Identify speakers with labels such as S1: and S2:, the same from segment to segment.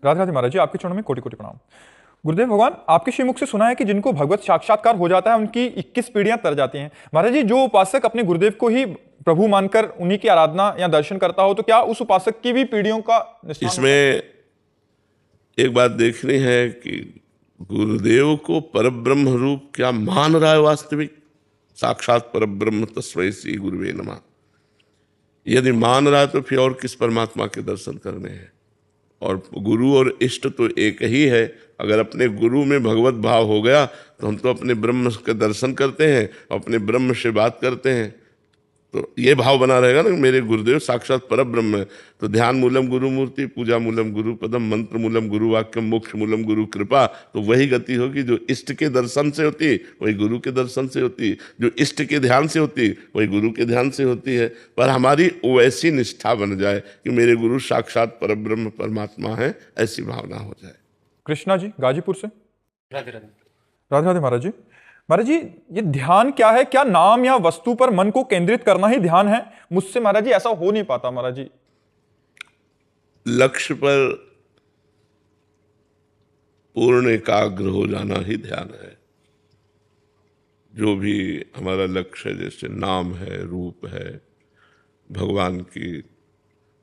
S1: राधे राधे महाराज जी, आपके चरणों में कोटि कोटि प्रणाम। गुरुदेव भगवान, आपके श्रीमुख से सुना है कि जिनको भगवत साक्षात्कार हो जाता है उनकी 21 पीढ़ियां तर जाती हैं। महाराज जी, जो उपासक अपने गुरुदेव को ही प्रभु मानकर उन्हीं की आराधना या दर्शन करता हो, तो क्या उस उपासक की भी पीढ़ियों का निशान
S2: इसमें एक बात देखनी है कि गुरुदेव को परब्रह्म रूप क्या मान रहा है वास्तविक? साक्षात परब्रह्म तस्मै श्री गुरुवे नमः। यदि मान रहा है तो फिर और किस परमात्मा के दर्शन करने हैं? और गुरु और इष्ट तो एक ही है। अगर अपने गुरु में भगवत भाव हो गया तो हम तो अपने ब्रह्म के दर्शन करते हैं, अपने ब्रह्म से बात करते हैं। तो ये भाव बना रहेगा ना, मेरे गुरुदेव साक्षात परब्रह्म है। तो ध्यान मूलम गुरु मूर्ति, पूजा मूलम गुरु पदम, मंत्र मूलम गुरु वाक्यम, मोक्ष मूलम गुरु कृपा। तो वही गति होगी जो इष्ट के दर्शन से होती, वही गुरु के दर्शन से होती। जो इष्ट के ध्यान से होती, वही गुरु के ध्यान से होती है। पर हमारी वैसी निष्ठा बन जाए कि मेरे गुरु साक्षात परब्रह्म परमात्मा है, ऐसी भावना हो जाए।
S1: कृष्णा जी गाजीपुर से।
S3: राधे राधे।
S1: राधे राधे महाराज जी। महाराज जी, ये ध्यान क्या है? क्या नाम या वस्तु पर मन को केंद्रित करना ही ध्यान है? मुझसे महाराज जी ऐसा हो नहीं पाता महाराज जी।
S2: लक्ष्य पर पूर्ण एकाग्र हो जाना ही ध्यान है। जो भी हमारा लक्ष्य है, जैसे नाम है, रूप है, भगवान की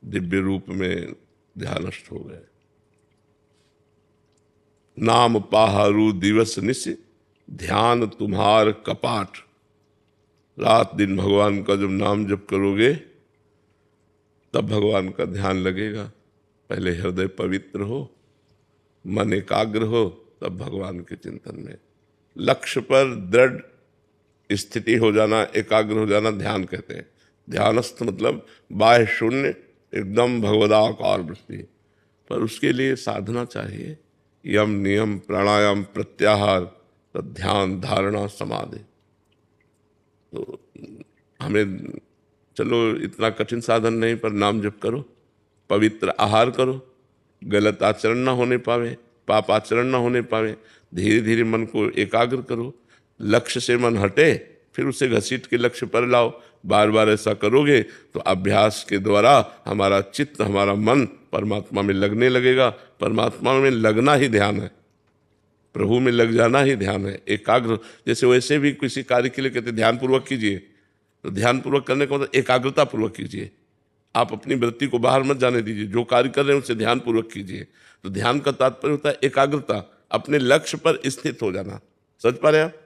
S2: दिव्य रूप में ध्यानस्थ हो गए। नाम पाहारू दिवस निश, ध्यान तुम्हार कपाट। रात दिन भगवान का जब नाम जप करोगे तब भगवान का ध्यान लगेगा। पहले हृदय पवित्र हो, मन एकाग्र हो, तब भगवान के चिंतन में। लक्ष्य पर दृढ़ स्थिति हो जाना, एकाग्र हो जाना ध्यान कहते हैं। ध्यानस्थ मतलब बाह्य शून्य, एकदम भगवदाकार वृत्ति। पर उसके लिए साधना चाहिए, यम नियम प्राणायाम प्रत्याहार, तो ध्यान धारणा समाधि। तो हमें चलो इतना कठिन साधन नहीं, पर नाम जप करो, पवित्र आहार करो, गलत आचरण ना होने पावे, पाप आचरण ना होने पावे। धीरे धीरे मन को एकाग्र करो। लक्ष्य से मन हटे, फिर उसे घसीट के लक्ष्य पर लाओ। बार बार ऐसा करोगे तो अभ्यास के द्वारा हमारा चित्त, हमारा मन परमात्मा में लगने लगेगा। परमात्मा में लगना ही ध्यान है, प्रभु में लग जाना ही ध्यान है। एकाग्र, जैसे वैसे भी किसी कार्य के लिए कहते ध्यानपूर्वक कीजिए, तो ध्यानपूर्वक करने का मतलब एकाग्रता पूर्वक कीजिए। आप अपनी वृत्ति को बाहर मत जाने दीजिए, जो कार्य कर रहे हैं उससे ध्यानपूर्वक कीजिए। तो ध्यान का तात्पर्य होता है एकाग्रता, अपने लक्ष्य पर स्थित हो जाना। समझ पा रहे हैं आप?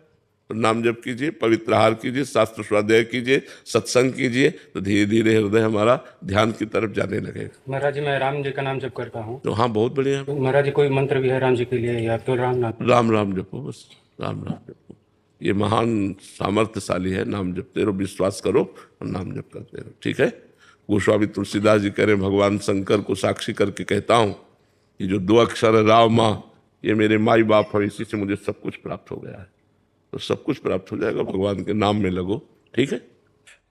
S2: तो नाम जप कीजिए, पवित्र आहार कीजिए, शास्त्र स्वाध्याय कीजिए, सत्संग कीजिए, तो धीरे धीरे हृदय हमारा ध्यान की तरफ जाने लगेगा।
S3: महाराज जी, मैं राम जी का नाम जप करता हूँ।
S2: तो हाँ, बहुत बढ़िया।
S3: तो महाराज जी, कोई मंत्र भी है राम जी के लिए या तो राम नाम?
S2: राम राम जपो, बस राम राम जपो। ये महान सामर्थ्यशाली है। नाम जपते रहो, विश्वास करो और नाम जप करते रहो, ठीक है। गोस्वामी तुलसीदास जी कह रहे, भगवान शंकर को साक्षी करके कहता हूँ कि जो 2 अक्षर राव माँ, ये मेरे माई बाप है, इसी से मुझे सब कुछ प्राप्त हो गया है। तो सब कुछ प्राप्त हो जाएगा, भगवान के नाम में लगो, ठीक है।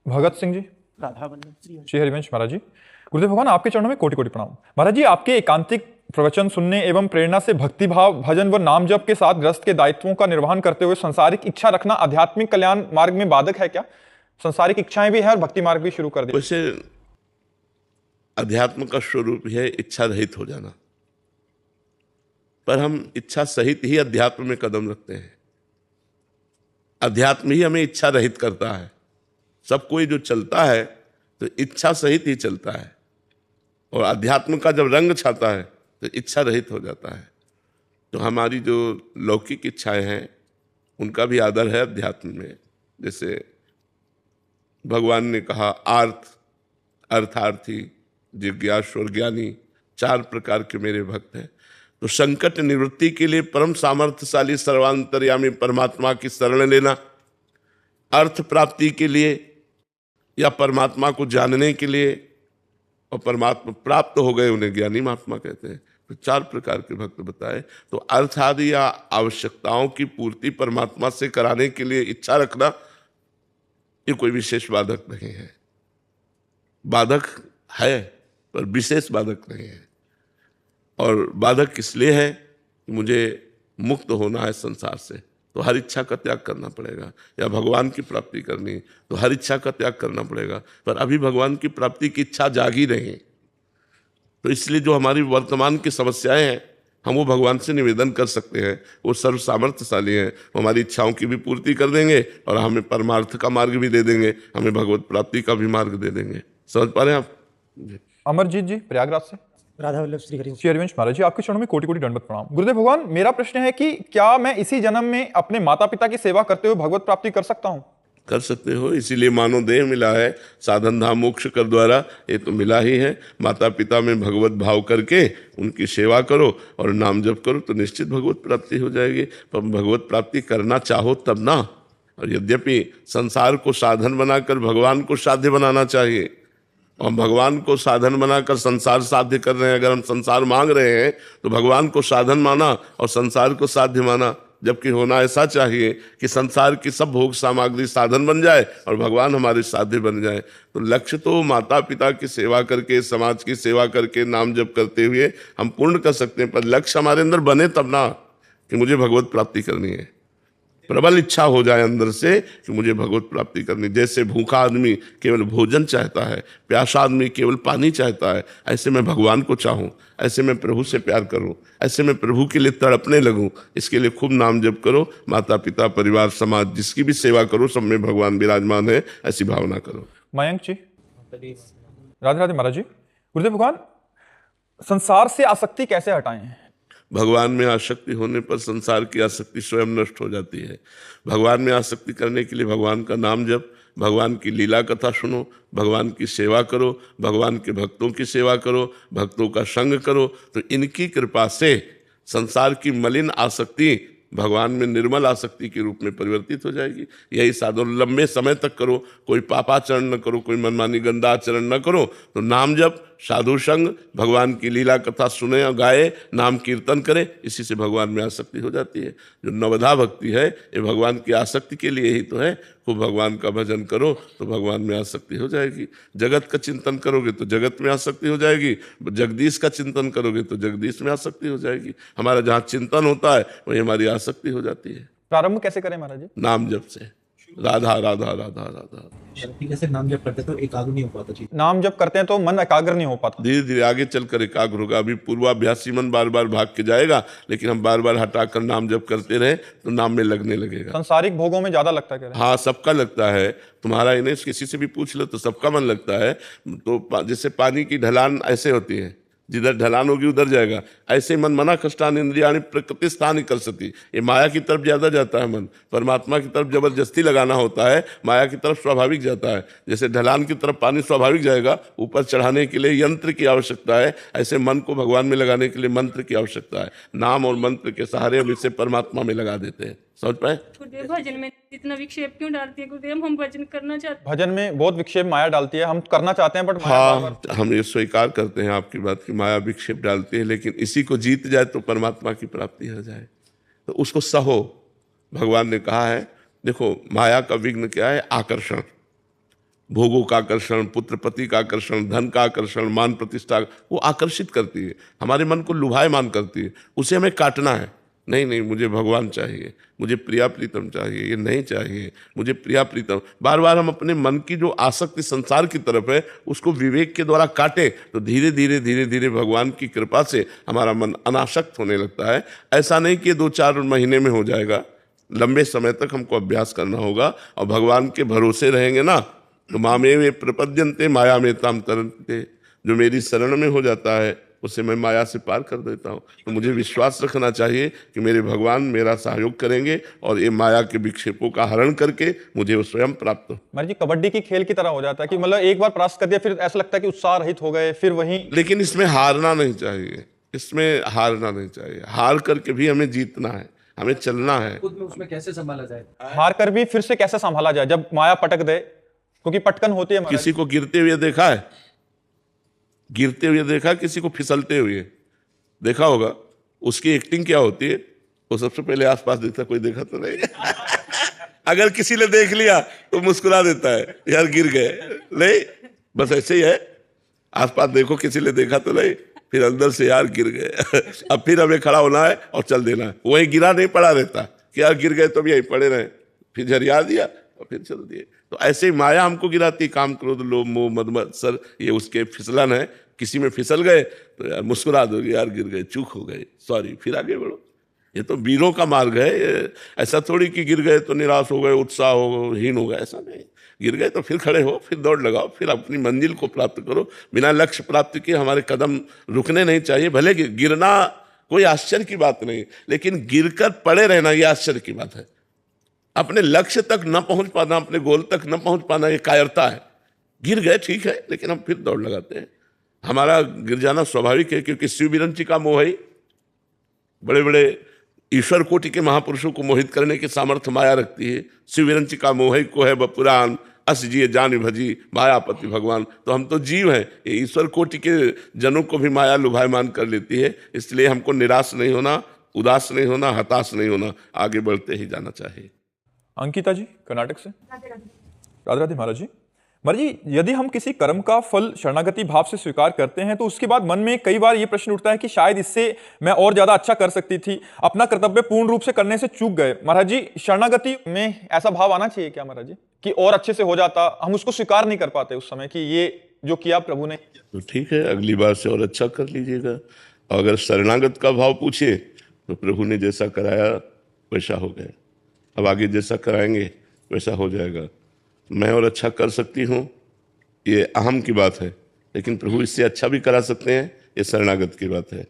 S1: भगत सिंह जी
S4: राधा वल्लभ
S1: श्री हरिवंश महाराज जी। गुरुदेव भगवान, आपके चरणों में कोटि कोटि प्रणाम। महाराज जी, आपके एकांतिक प्रवचन सुनने एवं प्रेरणा से भक्ति भाव, भजन व नाम जप के साथ ग्रस्त के दायित्वों का निर्वहन करते हुए सांसारिक इच्छा रखना आध्यात्मिक कल्याण मार्ग में बाधक है क्या? सांसारिक इच्छाएं भी है और भक्ति मार्ग भी शुरू कर दिया।
S2: वैसे अध्यात्म का स्वरूप है इच्छा रहित हो जाना, पर हम इच्छा सहित ही अध्यात्म में कदम रखते हैं। अध्यात्म ही हमें इच्छा रहित करता है। सब कोई जो चलता है तो इच्छा सहित ही चलता है, और अध्यात्म का जब रंग छाता है तो इच्छा रहित हो जाता है। तो हमारी जो लौकिक इच्छाएं हैं उनका भी आदर है अध्यात्म में। जैसे भगवान ने कहा, आर्थ, अर्थार्थी, जिज्ञासु और ज्ञानी 4 प्रकार के मेरे भक्त हैं। तो संकट निवृत्ति के लिए परम सामर्थ्यशाली सर्वांतर्यामी परमात्मा की शरण लेना, अर्थ प्राप्ति के लिए या परमात्मा को जानने के लिए, और परमात्मा प्राप्त हो गए उन्हें ज्ञानी महात्मा कहते हैं। तो 4 प्रकार के भक्त बताए। तो अर्थ आदि या आवश्यकताओं की पूर्ति परमात्मा से कराने के लिए इच्छा रखना, ये कोई विशेष बाधक नहीं है। बाधक है पर विशेष बाधक नहीं है। और बाधक किस लिए है कि मुझे मुक्त होना है संसार से, तो हर इच्छा का त्याग करना पड़ेगा। या भगवान की प्राप्ति करनी तो हर इच्छा का त्याग करना पड़ेगा। पर अभी भगवान की प्राप्ति की इच्छा जागी नहीं, तो इसलिए जो हमारी वर्तमान की समस्याएं हैं हम वो भगवान से निवेदन कर सकते हैं। वो सर्व सामर्थ्यशाली हैं, वो हमारी इच्छाओं की भी पूर्ति कर देंगे और हमें परमार्थ का मार्ग भी दे देंगे, हमें भगवत प्राप्ति का भी मार्ग दे देंगे। समझ पा रहे हैं आप?
S1: अमरजीत जी प्रयागराज से।
S4: राधा वल्लभ श्री हरि।
S1: श्री हरिवंश महाराज जी, आपके चरणों में कोटि कोटि दंडवत प्रणाम। गुरुदेव भगवान, मेरा प्रश्न है कि क्या मैं इसी जन्म में अपने माता पिता की सेवा करते हुए भगवत प्राप्ति कर सकता हूँ?
S2: कर सकते हो, इसीलिए मानव देह मिला है, साधन धाम मोक्ष कर द्वारा, ये तो मिला ही है। माता पिता में भगवत भाव करके उनकी सेवा करो और नाम जप करो तो निश्चित भगवत प्राप्ति हो जाएगी। पर भगवत प्राप्ति करना चाहो तब ना। और यद्यपि संसार को साधन बनाकर भगवान को साध्य बनाना चाहिए, और भगवान को साधन बनाकर संसार साध्य कर रहे हैं। अगर हम संसार मांग रहे हैं तो भगवान को साधन माना और संसार को साध्य माना, जबकि होना ऐसा चाहिए कि संसार की सब भोग सामग्री साधन बन जाए और भगवान हमारे साध्य बन जाए। तो लक्ष्य तो माता पिता की सेवा करके, समाज की सेवा करके, नाम जप करते हुए हम पूर्ण कर सकते हैं, पर लक्ष्य हमारे अंदर बने तब ना कि मुझे भगवत प्राप्ति करनी है। प्रबल इच्छा हो जाए अंदर से कि मुझे भगवत प्राप्ति करनी। जैसे भूखा आदमी केवल भोजन चाहता है, प्यासा आदमी केवल पानी चाहता है, ऐसे मैं भगवान को चाहूँ, ऐसे मैं प्रभु से प्यार करूँ, ऐसे मैं प्रभु के लिए तड़पने लगूँ। इसके लिए खूब नाम जप करो, माता पिता परिवार समाज जिसकी भी सेवा करो, सब में भगवान विराजमान है, ऐसी भावना करो।
S1: मयंक जी। राधे राधे महाराज जी। गुरुदेव भगवान, संसार से आसक्ति कैसे हटाएं?
S2: भगवान में आसक्ति होने पर संसार की आसक्ति स्वयं नष्ट हो जाती है। भगवान में आसक्ति करने के लिए भगवान का नाम जप, भगवान की लीला कथा सुनो, भगवान की सेवा करो, भगवान के भक्तों की सेवा करो, भक्तों का संग करो, तो इनकी कृपा से संसार की मलिन आसक्ति भगवान में निर्मल आसक्ति के रूप में परिवर्तित हो जाएगी। यही साधन लंबे समय तक करो, कोई पापाचरण न करो, कोई मनमानी गंदा आचरण न करो, तो नाम जप, साधु संग, भगवान की लीला कथा सुने और गाए, नाम कीर्तन करे, इसी से भगवान में आसक्ति हो जाती है। जो नवधा भक्ति है ये भगवान की आसक्ति के लिए ही तो है। खूब भगवान का भजन करो तो भगवान में आसक्ति हो जाएगी। जगत का चिंतन करोगे तो जगत में आसक्ति हो जाएगी, जगदीश का चिंतन करोगे तो जगदीश में आसक्ति हो जाएगी। हमारा जहाँ चिंतन होता है वही हमारी आसक्ति हो जाती है।
S1: प्रारंभ कैसे करें महाराज जी?
S2: नाम जप से, राधा राधा राधा राधा।
S4: जैसे नाम जप करते तो एकाग्र नहीं हो पाता जी।
S1: नाम जप करते हैं तो मन एकाग्र नहीं हो पाता।
S2: धीरे धीरे आगे चलकर एकाग्र होगा। अभी पूर्वाभ्यासी मन बार बार भाग के जाएगा, लेकिन हम बार बार हटाकर नाम जप करते रहे तो नाम में लगने लगेगा।
S1: सांसारिक भोगों में ज्यादा लगता है?
S2: हाँ, सबका लगता है। तुम्हारा इन्हें किसी से भी पूछ लो तो सबका मन लगता है। तो जैसे पानी की ढलान ऐसे होती है, जिधर ढलान होगी उधर जाएगा। ऐसे मन मना कष्टान इंद्रियाणि प्रकृति स्थान कर सकती। ये माया की तरफ ज्यादा जाता है मन, परमात्मा की तरफ जबरदस्ती लगाना होता है, माया की तरफ स्वाभाविक जाता है। जैसे ढलान की तरफ पानी स्वाभाविक जाएगा, ऊपर चढ़ाने के लिए यंत्र की आवश्यकता है, ऐसे मन को भगवान में लगाने के लिए मंत्र की आवश्यकता है। नाम और मंत्र के सहारे हम इसे परमात्मा में लगा देते हैं। समझ पाए?
S5: गुरुदेव, भजन में इतना विक्षेप क्यों डालती है गुरुदेव? हम भजन करना चाहते हैं।
S1: भजन में बहुत विक्षेप माया डालती है, हम करना चाहते हैं बट
S2: हाँ, हम ये स्वीकार करते हैं आपकी बात की माया विक्षेप डालती है, लेकिन इसी को जीत जाए तो परमात्मा की प्राप्ति हो जाए, तो उसको सहो। भगवान ने कहा है, देखो माया का विघ्न क्या है? आकर्षण, भोगों का आकर्षण, पुत्र पति का आकर्षण, धन का आकर्षण, मान प्रतिष्ठा, वो आकर्षित करती है, हमारे मन को लुभायमान करती है। उसे हमें काटना है। नहीं नहीं, मुझे भगवान चाहिए, मुझे प्रिया प्रीतम चाहिए, ये नहीं चाहिए, मुझे प्रिया प्रीतम। बार बार हम अपने मन की जो आसक्ति संसार की तरफ है उसको विवेक के द्वारा काटें तो धीरे धीरे धीरे धीरे भगवान की कृपा से हमारा मन अनासक्त होने लगता है। ऐसा नहीं कि 2-4 महीने में हो जाएगा, लंबे समय तक हमको अभ्यास करना होगा। और भगवान के भरोसे रहेंगे ना तो मामेव प्रपद्यन्ते माया में ताम तरन्ते, जो मेरी शरण में हो जाता है उसे मैं माया से पार कर देता हूँ। तो मुझे विश्वास रखना चाहिए कि मेरे भगवान मेरा सहयोग करेंगे और ये माया के विक्षेपों का हरण करके मुझे वो स्वयं प्राप्त हो।
S1: महाराज जी, कबड्डी की खेल की तरह हो जाता है कि मतलब एक बार परास्त कर दिया फिर ऐसा लगता है कि उत्साह रहित हो गए, फिर वही।
S2: लेकिन इसमें हारना नहीं चाहिए, इसमें हारना नहीं चाहिए। हार करके भी हमें जीतना है, हमें चलना है।
S4: खुद में उसमें कैसे संभाला जाए?
S1: हार कर भी फिर से कैसे संभाला जाए जब माया पटक दे, क्योंकि पटकन होती है।
S2: किसी को गिरते हुए देखा है? गिरते हुए देखा, किसी को फिसलते हुए देखा होगा? उसकी एक्टिंग क्या होती है? वो सबसे पहले आसपास देखता, कोई देखा तो नहीं। अगर किसी ने देख लिया तो मुस्कुरा देता है, यार गिर गए। नहीं, बस ऐसे ही है, आसपास देखो किसी ने देखा तो नहीं, फिर अंदर से यार गिर गए। अब फिर हमें खड़ा होना है और चल देना है। वही गिरा नहीं पड़ा रहता कि यार गिर गए तो भी यहीं पड़े रहे, फिर झरिया दिया और फिर चल दिए। तो ऐसे ही माया हमको गिराती, काम क्रोध लोभ मोह मद मत्सर, ये उसके फिसलन है। किसी में फिसल गए तो यार मुस्कुरा दो, यार गिर गए, चूक हो गए, सॉरी, फिर आगे बढ़ो। ये तो वीरों का मार्ग है। ऐसा थोड़ी कि गिर गए तो निराश हो गए, उत्साह हो, हीन हो गए, ऐसा नहीं। गिर गए तो फिर खड़े हो, फिर दौड़ लगाओ, फिर अपनी मंजिल को प्राप्त करो। बिना लक्ष्य प्राप्ति के हमारे कदम रुकने नहीं चाहिए। भले गिरना कोई आश्चर्य की बात नहीं, लेकिन गिरकर पड़े रहना ये आश्चर्य की बात है। अपने लक्ष्य तक न पहुंच पाना, अपने गोल तक न पहुंच पाना, ये कायरता है। गिर गए ठीक है, लेकिन हम फिर दौड़ लगाते हैं। हमारा गिर जाना स्वाभाविक है, क्योंकि शिव विरंची का मोह ही बड़े बड़े ईश्वर कोटि के महापुरुषों को मोहित करने की सामर्थ्य माया रखती है। शिव विरंची का मोह को है बपुराण, अस जिए जान भजी मायापति भगवान। तो हम तो जीव हैं, ये ईश्वर कोटि के जनों को भी माया लुभायमान कर लेती है। इसलिए हमको निराश नहीं होना, उदास नहीं होना, हताश नहीं होना, आगे बढ़ते ही जाना चाहिए।
S1: अंकिता जी कर्नाटक से। राधे राधे महाराज जी। महाराज जी, यदि हम किसी कर्म का फल शरणागति भाव से स्वीकार करते हैं तो उसके बाद मन में कई बार ये प्रश्न उठता है कि शायद इससे मैं और ज्यादा अच्छा कर सकती थी, अपना कर्तव्य पूर्ण रूप से करने से चूक गए। महाराज जी, शरणागति में ऐसा भाव आना चाहिए क्या महाराज जी, कि और अच्छे से हो जाता? हम उसको स्वीकार नहीं कर पाते उस समय कि ये जो किया प्रभु ने।
S2: तो ठीक है, अगली बार से और अच्छा कर लीजिएगा। अगर शरणागत का भाव पूछे तो प्रभु ने जैसा कराया वैसा हो गया, अब आगे जैसा कराएंगे वैसा हो जाएगा। मैं और अच्छा कर सकती हूँ, ये अहम की बात है, लेकिन प्रभु इससे अच्छा भी करा सकते हैं, ये शरणागत की बात है।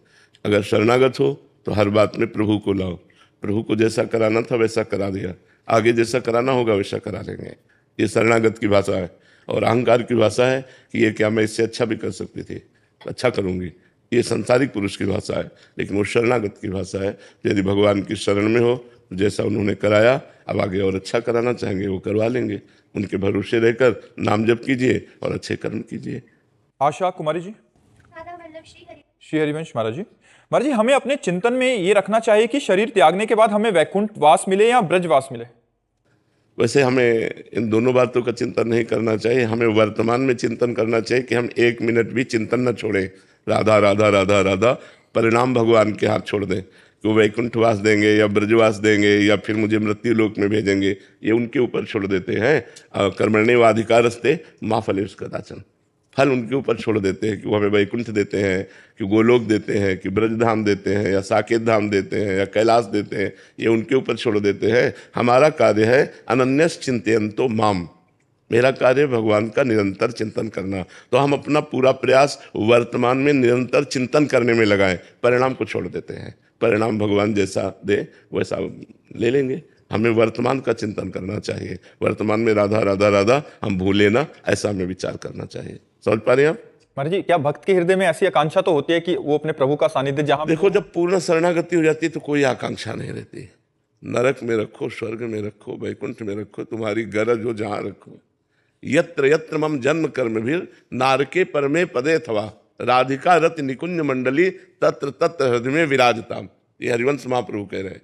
S2: अगर शरणागत हो तो हर बात में प्रभु को लाओ। प्रभु को जैसा कराना था वैसा करा दिया, आगे जैसा कराना होगा वैसा करा लेंगे। ये शरणागत की भाषा है। और अहंकार की भाषा है कि ये क्या मैं इससे अच्छा भी कर सकती थी, अच्छा करूँगी, ये संसारिक पुरुष की भाषा है। लेकिन वो शरणागत की भाषा है। यदि भगवान की शरण में हो, जैसा उन्होंने कराया अब आगे और अच्छा कराना चाहेंगे वो करवा लेंगे। उनके भरोसे रहकर नाम जप कीजिए और अच्छे कर्म कीजिए।
S1: आशा कुमारी जी। श्री हरिवंश महाराज जी। महाराज जी, हमें अपने चिंतन में ये रखना चाहिए कि शरीर त्यागने के बाद हमें वैकुंठ वास मिले या ब्रजवास मिले।
S2: वैसे हमें इन दोनों बातों का चिंतन नहीं करना चाहिए। हमें वर्तमान में चिंतन करना चाहिए कि हम एक मिनट भी चिंतन न छोड़ें, राधा राधा राधा राधा। परिणाम भगवान के हाथ छोड़ दें कि वो वैकुंठवास देंगे या ब्रजवास देंगे या फिर मुझे मृत्यु लोक में भेजेंगे, ये उनके ऊपर छोड़ देते हैं। कर्मण्येवाधिकारस्ते मा फलेषु कदाचन। फल उनके ऊपर छोड़ देते हैं कि वो हमें वैकुंठ देते हैं, कि गोलोक देते हैं, कि ब्रजधाम देते हैं, या साकेत धाम देते हैं, या कैलाश देते हैं, ये उनके ऊपर छोड़ देते हैं। हमारा कार्य है अनन्यस चिंतयन्तो माम। मेरा कार्य भगवान का निरंतर चिंतन करना। तो हम अपना पूरा प्रयास वर्तमान में निरंतर चिंतन करने में लगाएं, परिणाम को छोड़ देते हैं। परिणाम भगवान जैसा दे वैसा ले लेंगे। हमें वर्तमान का चिंतन करना चाहिए। वर्तमान में राधा राधा राधा हम भूले ना, ऐसा हमें विचार करना चाहिए। समझ पा रहे हैं आप
S1: महाराज जी? क्या भक्त के हृदय में ऐसी आकांक्षा तो होती है कि वो अपने प्रभु का सानिध्य जहां
S2: देखो, जब पूर्ण शरणागति हो जाती है तो कोई आकांक्षा नहीं रहती। नरक में रखो, स्वर्ग में रखो, वैकुंठ में रखो, तुम्हारी गरज हो जहां रखो। यत्र यत्र मम जन्म कर्म भी नारके परमे पदे थवा राधिका रति निकुंज मंडली तत्र तत्र हृदय में विराजताम। ये हरिवंश महाप्रभु कह रहे हैं।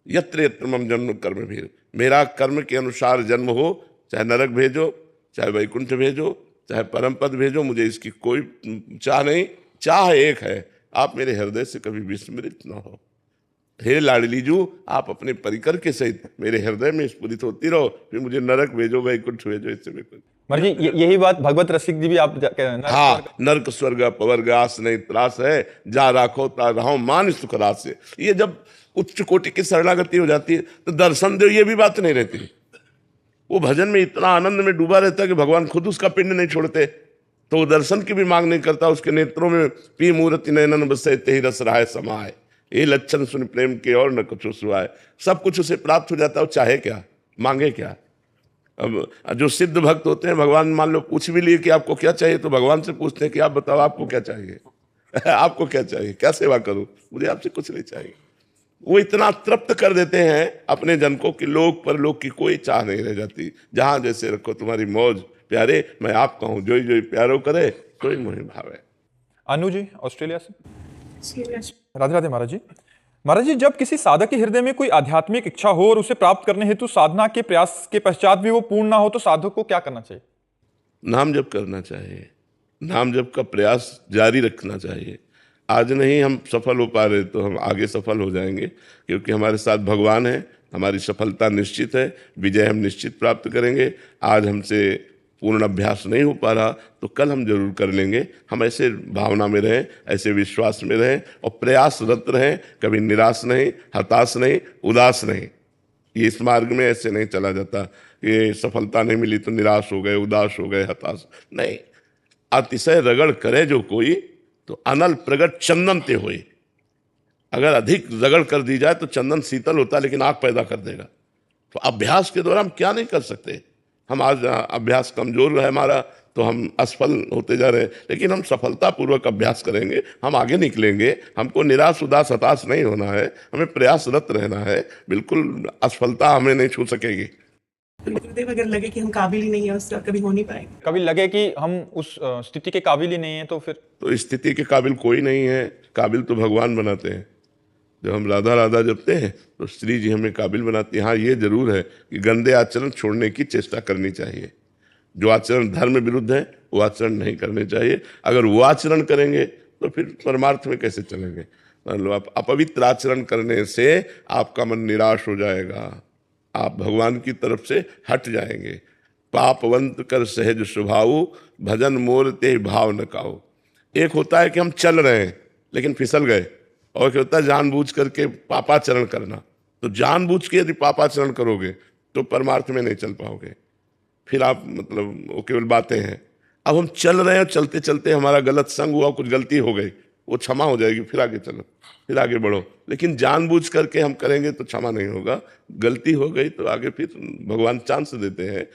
S2: यत्र यत्र मम जन्म कर्म भी, मेरा कर्म के अनुसार जन्म हो, चाहे नरक भेजो, चाहे वैकुंठ भेजो, चाहे परम पद भेजो, मुझे इसकी कोई चाह नहीं। चाह एक है, आप मेरे हृदय से कभी विस्मृत न हो। हे लाडलीजू, आप अपने परिकर के सहित मेरे हृदय में स्फुरित होती रहो। फिर मुझे नरक भेजो, वैकुंठ भेजो, इससे भी कुछ।
S1: महाराज जी, यही बात भगवत रसिक जी भी आप कह रहे हैं।
S2: हाँ, नरक स्वर्ग पवर्ग आस नहीं त्रास है, जा राखो ता रहो मान सुख रास से। ये जब उच्च कोटि की शरणागति हो जाती है तो दर्शन दो ये भी बात नहीं रहती। वो भजन में इतना आनंद में डूबा रहता है कि भगवान खुद उसका पिंड नहीं छोड़ते, तो वो दर्शन की भी मांग नहीं करता। उसके नेत्रों में पी मूर्ति नयनन बसे तेहि रस रहाय समाय, ये लक्षण सुन प्रेम के और न कुछ सुहाय। सब कुछ उसे प्राप्त हो जाता है, वो चाहे क्या, मांगे क्या। अब जो सिद्ध भक्त होते हैं, भगवान मान लो पूछ भी लिए कि आपको क्या चाहिए, तो भगवान से पूछते हैं कि आप बताओ आपको क्या चाहिए आपको क्या चाहिए, क्या सेवा करूं, मुझे आपसे कुछ नहीं चाहिए। वो इतना तृप्त कर देते हैं अपने जन को कि लोक पर लोक की कोई चाह नहीं रह जाती। जहां जैसे रखो तुम्हारी मौज प्यारे, मैं आपका हूं, जोई जोई प्यारो करे कोई मोहि भावे।
S1: अनु जी ऑस्ट्रेलिया से। राधे राधे महाराज जी। महाराज जी, जब किसी साधक के हृदय में कोई आध्यात्मिक इच्छा हो और उसे प्राप्त करने हेतु साधना के प्रयास के पश्चात भी वो पूर्ण ना हो, तो साधक को क्या करना चाहिए?
S2: नाम जप करना चाहिए। नाम जप का प्रयास जारी रखना चाहिए। आज नहीं हम सफल हो पा रहे तो हम आगे सफल हो जाएंगे, क्योंकि हमारे साथ भगवान है। हमारी सफलता निश्चित है, विजय हम निश्चित प्राप्त करेंगे। आज हमसे पूर्ण अभ्यास नहीं हो पा रहा तो कल हम जरूर कर लेंगे। हम ऐसे भावना में रहें, ऐसे विश्वास में रहें और प्रयासरत रहें, कभी निराश नहीं, हताश नहीं, उदास नहीं। ये इस मार्ग में ऐसे नहीं चला जाता, ये सफलता नहीं मिली तो निराश हो गए, उदास हो गए, हताश नहीं। अतिशय रगड़ करे जो कोई तो अनल प्रगट चंदन ते होए। अगर अधिक रगड़ कर दी जाए तो चंदन शीतल होता है लेकिन आग पैदा कर देगा। तो अभ्यास के द्वारा हम क्या नहीं कर सकते। हम आज अभ्यास कमजोर है हमारा तो हम असफल होते जा रहे हैं, लेकिन हम सफलतापूर्वक अभ्यास करेंगे, हम आगे निकलेंगे। हमको निराश उदास हताश नहीं होना है, हमें प्रयासरत रहना है। बिल्कुल असफलता हमें नहीं छू सकेगी।
S6: गुरुदेव अगर लगे कि हम काबिल ही नहीं है उसका, कभी हो नहीं पाएंगे,
S1: कभी लगे कि हम उस स्थिति के काबिल ही नहीं है तो फिर
S2: तो स्थिति के काबिल कोई नहीं है, काबिल तो भगवान बनाते हैं। जब हम राधा राधा जपते हैं तो श्री जी हमें काबिल बनाती है। हाँ, ये जरूर है कि गंदे आचरण छोड़ने की चेष्टा करनी चाहिए। जो आचरण धर्म विरुद्ध है वो आचरण नहीं करने चाहिए। अगर वो आचरण करेंगे तो फिर परमार्थ में कैसे चलेंगे। मतलब आप अपवित्र आचरण करने से आपका मन निराश हो जाएगा, आप भगवान की तरफ से हट जाएंगे। पापवंत कर सहज स्वभाव, भजन मोर ते भाव न काओ। एक होता है कि हम चल रहे हैं लेकिन फिसल गए, और क्या होता है जानबूझ करके पापाचरण करना। तो जानबूझ के यदि पापाचरण करोगे तो परमार्थ में नहीं चल पाओगे, फिर आप मतलब वो केवल बातें हैं। अब हम चल रहे हैं, चलते चलते हमारा गलत संग हुआ, कुछ गलती हो गई, वो क्षमा हो जाएगी, फिर आगे चलो, फिर आगे बढ़ो। लेकिन जानबूझ करके हम करेंगे तो क्षमा नहीं होगा। गलती हो गई तो आगे फिर भगवान चांस देते हैं।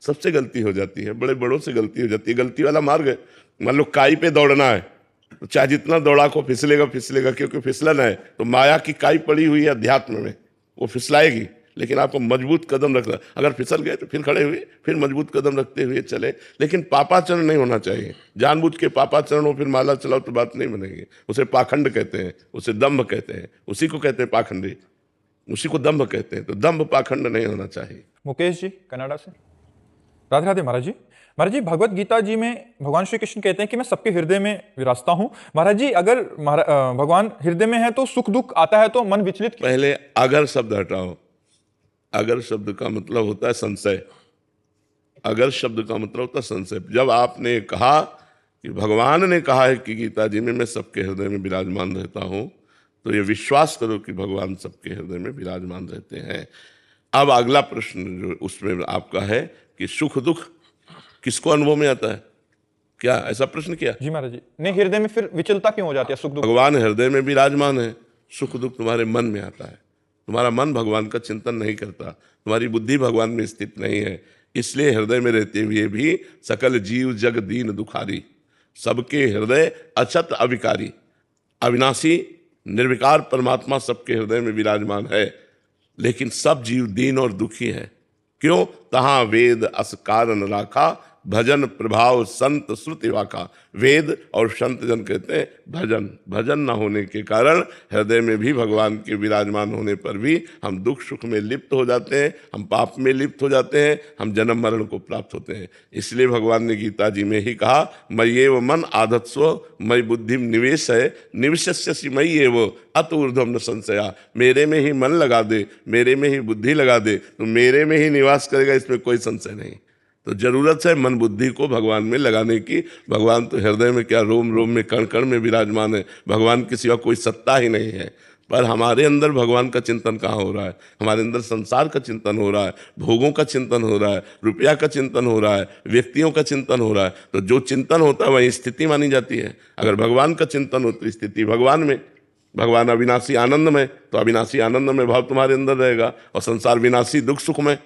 S2: सबसे गलती हो जाती है, बड़े बड़ों से गलती हो जाती है। गलती वाला मार्ग है। मान लो काई पे दौड़ना है तो चाहे जितना दौड़ा को फिसलेगा फिसलेगा, क्योंकि फिसलन है तो माया की काई पड़ी हुई है अध्यात्म में, वो फिसलाएगी। लेकिन आपको मजबूत कदम रखना, अगर फिसल गए तो फिर खड़े हुए, फिर मजबूत कदम रखते हुए चले। लेकिन पापाचरण नहीं होना चाहिए। जानबूझ के पापाचरण हो फिर माला चलाओ तो बात नहीं बनेगी। उसे पाखंड कहते हैं, उसे दंभ कहते हैं, उसी को कहते हैं पाखंडी, उसी को दंभ कहते हैं। तो दंभ पाखंड नहीं होना चाहिए।
S1: मुकेश जी कनाडा से। राधे राधे महाराज जी। महाराज जी, भगवत गीता जी में भगवान श्री कृष्ण कहते हैं कि मैं सबके हृदय में विराजता हूं। महाराज जी, अगर भगवान हृदय में है तो सुख दुख आता है तो मन विचलित।
S2: पहले अगर शब्द हटाओ। अगर शब्द का मतलब होता है संशय। अगर शब्द का मतलब होता है संशय। जब आपने कहा कि भगवान ने कहा है कि गीता जी में मैं सबके हृदय में विराजमान रहता हूं, तो ये विश्वास करो कि भगवान सबके हृदय में विराजमान रहते हैं। अब अगला प्रश्न जो उसमें आपका है कि सुख दुख किसको अनुभव में आता है, क्या ऐसा प्रश्न किया?
S1: जी महाराज जी। नहीं, हृदय में फिर विचलता क्यों हो जाती है, सुख दुख?
S2: भगवान हृदय में विराजमान है, सुख दुख तुम्हारे मन में आता है। तुम्हारा मन भगवान का चिंतन नहीं करता, तुम्हारी बुद्धि भगवान में स्थित नहीं है। इसलिए हृदय में रहते हुए भी सकल जीव जग दीन दुखारी, सबके हृदय अछत अविकारी, अविनाशी निर्विकार परमात्मा सबके हृदय में विराजमान है। लेकिन सब जीव दीन और दुखी है। क्यों? तहां वेद अस कारण राखा, भजन प्रभाव संत श्रुति वाका। वेद और संत जन कहते हैं भजन, भजन न होने के कारण हृदय में भी भगवान के विराजमान होने पर भी हम दुख सुख में लिप्त हो जाते हैं, हम पाप में लिप्त हो जाते हैं, हम जन्म मरण को प्राप्त होते हैं। इसलिए भगवान ने गीता जी में ही कहा, मय्येव मन आधत्स्व मयि बुद्धि निवेश है, निविशस्यसि मय्येव अत ऊर्ध्वं न संशया। मेरे में ही मन लगा दे, मेरे में ही बुद्धि लगा दे तो मेरे में ही निवास करेगा, इसमें कोई संशय नहीं। तो जरूरत है मन बुद्धि को भगवान में लगाने की। भगवान तो हृदय में क्या, रोम रोम में कण कण में विराजमान है। भगवान के सिवा कोई सत्ता ही नहीं है। पर हमारे अंदर भगवान का चिंतन कहाँ हो रहा है? हमारे अंदर संसार का चिंतन हो रहा है, भोगों का चिंतन हो रहा है, रुपया का चिंतन हो रहा है, व्यक्तियों का चिंतन हो रहा है। तो जो चिंतन होता है वही स्थिति मानी जाती है। अगर भगवान का चिंतन हो तो स्थिति भगवान में। भगवान अविनाशी आनंद में, तो अविनाशी आनंद में भाव तुम्हारे अंदर रहेगा। और संसार विनाशी दुख सुख में,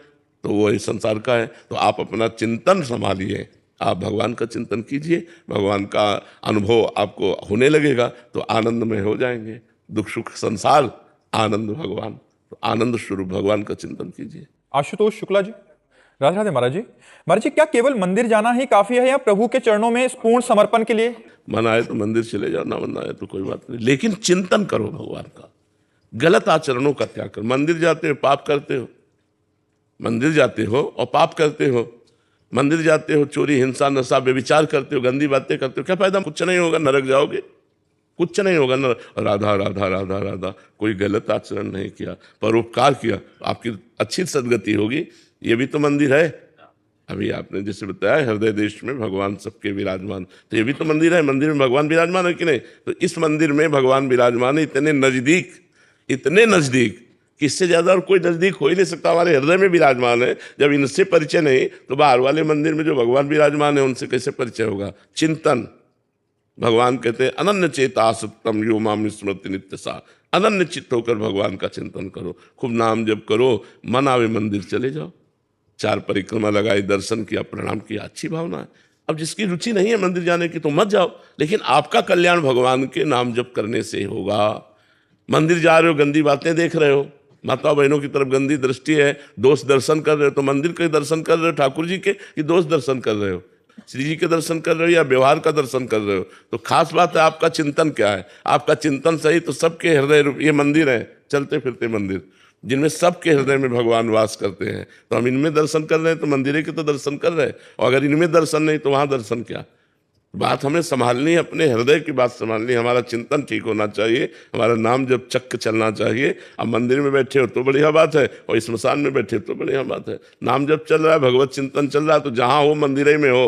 S2: तो वो इस संसार का है। तो आप अपना चिंतन संभालिए, आप भगवान का चिंतन कीजिए, भगवान का अनुभव आपको होने लगेगा तो आनंद में हो जाएंगे। दुख सुख संसार, आनंद भगवान। तो आनंद स्वरूप भगवान का चिंतन कीजिए।
S1: आशुतोष शुक्ला जी। राधे राधे महाराज जी। महाराज जी, क्या केवल मंदिर जाना ही काफी है या प्रभु के चरणों में पूर्ण समर्पण के लिए?
S2: मन आए तो मंदिर चले जाओ, ना मन आए तो कोई बात नहीं, लेकिन चिंतन करो भगवान का। गलत आचरणों का त्याग करो। मंदिर जाते हो पाप करते हो, मंदिर जाते हो और पाप करते हो, मंदिर जाते हो चोरी हिंसा नशा व्यभिचार करते हो, गंदी बातें करते हो, क्या फायदा? कुछ नहीं होगा, नरक जाओगे, कुछ नहीं होगा। राधा राधा राधा राधा, कोई गलत आचरण नहीं किया, परोपकार किया, आपकी अच्छी सदगति होगी। ये भी तो मंदिर है, अभी आपने जैसे बताया हृदय देश में भगवान सबके विराजमान, तो ये भी तो मंदिर है, मंदिर में भगवान विराजमान है कि नहीं? तो इस मंदिर में भगवान विराजमान है इतने नजदीक कि इससे ज्यादा और कोई नजदीक हो ही नहीं सकता। हमारे हृदय में विराजमान है, जब इनसे परिचय नहीं तो बाहर वाले मंदिर में जो भगवान विराजमान है उनसे कैसे परिचय होगा? चिंतन, भगवान कहते हैं अनन्य चेता सत्यम यो माम स्मृति नित्य सा, अनन्य चित्त होकर भगवान का चिंतन करो, खूब नाम जप करो, मन आवे मंदिर चले जाओ, 4 परिक्रमा लगाई, दर्शन किया, प्रणाम किया, अच्छी भावना है। अब जिसकी रुचि नहीं है मंदिर जाने की तो मत जाओ, लेकिन आपका कल्याण भगवान के नाम जप करने से होगा। मंदिर जा रहे हो, गंदी बातें देख रहे हो, माता बहनों की तरफ गंदी दृष्टि है, दोस्त दर्शन कर रहे हो, तो मंदिर के दर्शन कर रहे हो ठाकुर जी के कि दोस्त दर्शन कर रहे हो? श्री जी के दर्शन कर रहे हो या व्यवहार का दर्शन कर रहे हो? तो खास बात है आपका चिंतन क्या है। आपका चिंतन सही तो सबके हृदय रूप ये मंदिर है, चलते फिरते मंदिर जिनमें सबके हृदय में भगवान वास करते हैं। तो हम इनमें दर्शन कर रहे हैं तो मंदिर के तो दर्शन कर रहे हैं, और अगर इनमें दर्शन नहीं तो वहां दर्शन क्या? बात हमें संभालनी है, अपने हृदय की बात संभालनी है। हमारा चिंतन ठीक होना चाहिए, हमारा नाम जब चक्क चलना चाहिए। अब मंदिर में बैठे हो तो बढ़िया बात है, और स्मशान में बैठे हो तो बढ़िया बात है। नाम जब चल रहा है, भगवत चिंतन चल रहा है, तो जहां हो मंदिर ही में हो।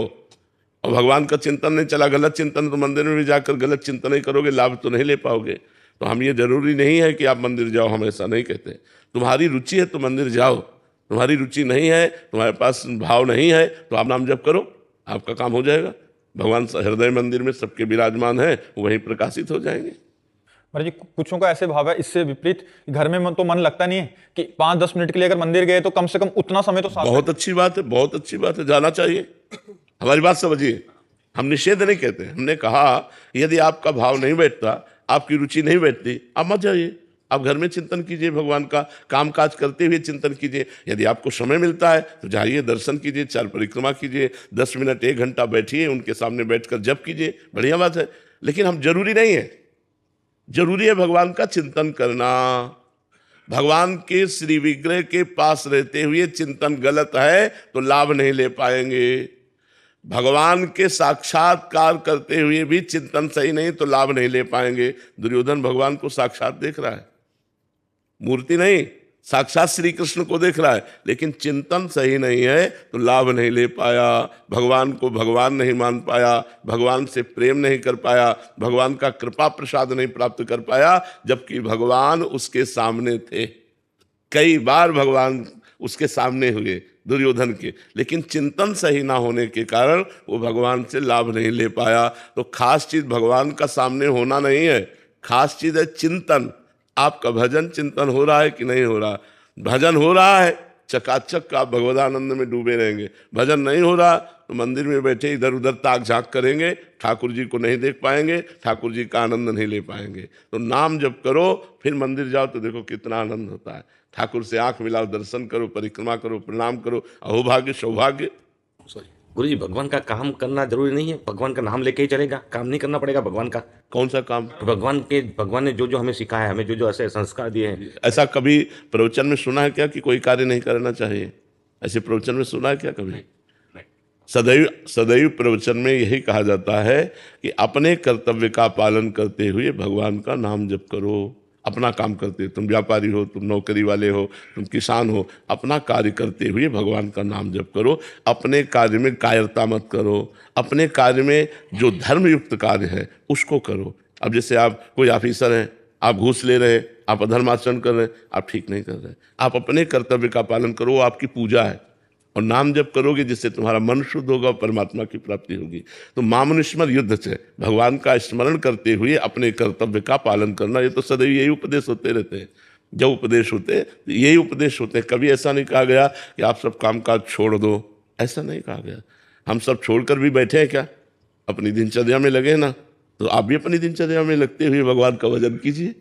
S2: और भगवान का चिंतन नहीं चला, गलत चिंतन, तो मंदिर में भी जाकर गलत चिंतन ही करोगे, लाभ तो नहीं ले पाओगे। तो हम ये जरूरी नहीं है कि आप मंदिर जाओ, हम ऐसा नहीं कहते। तुम्हारी रुचि है तो मंदिर जाओ, तुम्हारी रुचि नहीं है, तुम्हारे पास भाव नहीं है, तो आप नाम जप करो, आपका काम हो जाएगा। भगवान हृदय मंदिर में सबके विराजमान है, वहीं प्रकाशित हो जाएंगे।
S1: महाराज जी, कुछों का ऐसे भाव है इससे विपरीत, घर में तो मन लगता नहीं है कि 5-10 मिनट के लिए अगर मंदिर गए तो कम से कम उतना समय तो साथ
S2: बहुत अच्छी बात है, बहुत अच्छी बात है, जाना चाहिए। हमारी बात समझिए, हम निषेध नहीं कहते, हमने कहा यदि आपका भाव नहीं बैठता, आपकी रुचि नहीं बैठती, आप मत जाइए। आप घर में चिंतन कीजिए, भगवान का काम काज करते हुए चिंतन कीजिए। यदि आपको समय मिलता है तो जाइए, दर्शन कीजिए, 4 परिक्रमा कीजिए, 10 मिनट 1 घंटा बैठिए, उनके सामने बैठकर जप कीजिए, बढ़िया बात है। लेकिन हम जरूरी नहीं है, जरूरी है भगवान का चिंतन करना। भगवान के श्री विग्रह के पास रहते हुए चिंतन गलत है तो लाभ नहीं ले पाएंगे। भगवान के साक्षात्कार करते हुए भी चिंतन सही नहीं तो लाभ नहीं ले पाएंगे। दुर्योधन भगवान को साक्षात देख रहा है, मूर्ति नहीं, साक्षात श्री कृष्ण को देख रहा है, लेकिन चिंतन सही नहीं है तो लाभ नहीं ले पाया, भगवान को भगवान नहीं मान पाया, भगवान से प्रेम नहीं कर पाया, भगवान का कृपा प्रसाद नहीं प्राप्त कर पाया, जबकि भगवान उसके सामने थे। कई बार भगवान उसके सामने हुए दुर्योधन के, लेकिन चिंतन सही ना होने के कारण वो भगवान से लाभ नहीं ले पाया। तो खास चीज भगवान का सामने होना नहीं है, खास चीज है चिंतन। आपका भजन चिंतन हो रहा है कि नहीं हो रहा? भजन हो रहा है, चकाचक आप भगवदानंद में डूबे रहेंगे। भजन नहीं हो रहा तो मंदिर में बैठे इधर उधर ताक झांक करेंगे, ठाकुर जी को नहीं देख पाएंगे, ठाकुर जी का आनंद नहीं ले पाएंगे। तो नाम जप करो, फिर मंदिर जाओ तो देखो कितना आनंद होता है। ठाकुर से आंख मिलाओ, दर्शन करो, परिक्रमा करो, प्रणाम करो, अहोभाग्य सौभाग्य।
S7: गुरु जी, भगवान का काम करना जरूरी नहीं है, भगवान का नाम लेके ही चलेगा, काम नहीं करना पड़ेगा भगवान का?
S2: कौन सा काम?
S7: भगवान ने जो जो हमें सिखाया है, हमें जो जो ऐसे संस्कार दिए हैं।
S2: ऐसा कभी प्रवचन में सुना है क्या कि कोई कार्य नहीं करना चाहिए? ऐसे प्रवचन में सुना है क्या कभी? सदैव प्रवचन में यही कहा जाता है कि अपने कर्तव्य का पालन करते हुए भगवान का नाम जप करो। अपना काम करते, तुम व्यापारी हो, तुम नौकरी वाले हो, तुम किसान हो, अपना कार्य करते हुए भगवान का नाम जप करो। अपने कार्य में कायरता मत करो, अपने कार्य में जो धर्मयुक्त कार्य है उसको करो। अब जैसे आप कोई ऑफिसर हैं, आप घूस ले रहे, आप अधर्माचरण कर रहे, आप ठीक नहीं कर रहे। आप अपने कर्तव्य का पालन करो, वो आपकी पूजा है। और नाम जप करोगे जिससे तुम्हारा मन शुद्ध होगा, परमात्मा की प्राप्ति होगी। तो मामनुष्मर युद्ध से भगवान का स्मरण करते हुए अपने कर्तव्य का पालन करना, ये तो सदैव यही उपदेश होते रहते हैं। जब उपदेश होते यही उपदेश होते हैं। कभी ऐसा नहीं कहा गया कि आप सब कामकाज छोड़ दो, ऐसा नहीं कहा गया। हम सब छोड़कर भी बैठे हैं क्या? अपनी दिनचर्या में लगे ना, तो आप भी अपनी दिनचर्या में लगते हुए भगवान का भजन कीजिए।